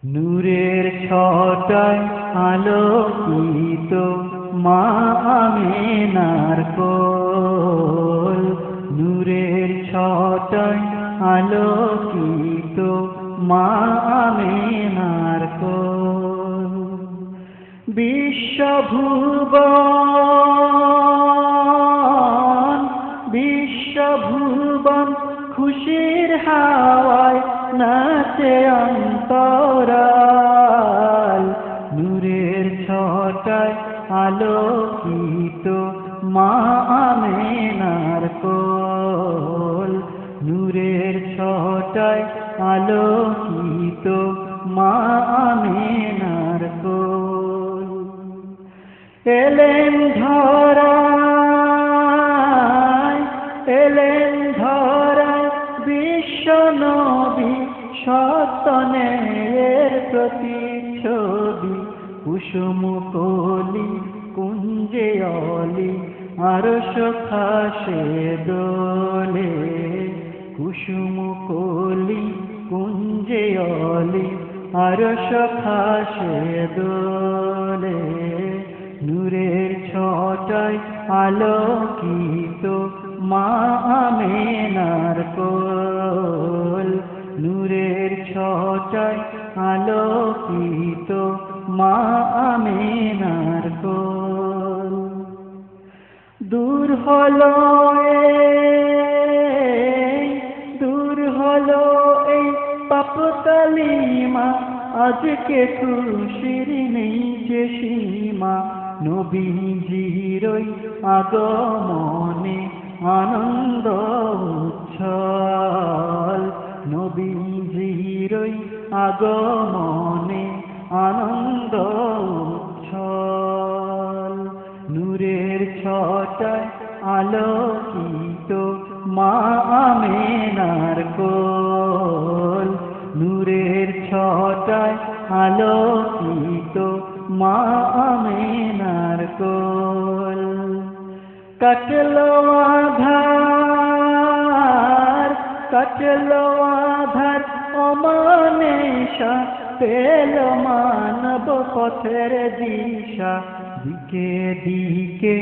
নূরের ছটায় আলোকিত মা আমেনার কোল, নূরের ছটায় আলোকিত মা আমেনার কোল। বিশ্বভুবন খুশির হাওয়ায় নাচে অন্তরাল, নূরের ছটায় আলোকিত মা আমেনার কোল, নূরের ছটায় আলোকিত মা আমেনার কোল। এলেন ধরায় বিশ্ব নবী, সন্তানের প্রতিচ্ছবি, কুসুম কলি কুঞ্জে অলি আরশ খাসে দোলে, কুসুম কলি কুঞ্জে অলি আরশ খাসে দোলে। নূরের ছটায় আলোকিত মা আমেনার কোল, নূরের ছটায় আলোকিত মা আমেনার কোল। দূর হলো এই পাপ কালিমা, আজকে খুশির নেই যে সীমা, নবীজির আগমনে আনন্দ উচ্ছল, নবীজির আগমনে আনন্দ উচ্ছল। নূরের ছটায় আলোকিত মা আমেনার কোল, নূরের ছটায় আলোকিত মা আমেনার কোল। কাটলো আধার অমানিশা, পেল মানব পথের দিশা, দিকে দিকে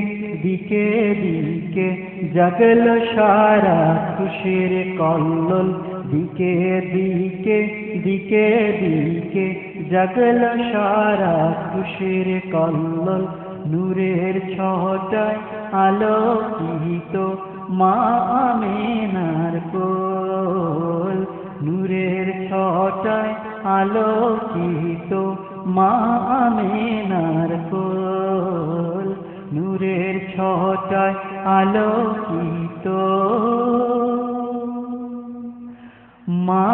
জাগল সারা খুশির কল্লোল, দিকে দিকে জাগল সারা খুশির কল্লোল। নূরের ছটায় আলোকিত মা আমেনার কোল, নূরের ছটায় আলোকিত মা আমেনার কোল, নূরের ছটায় আলোকিত মা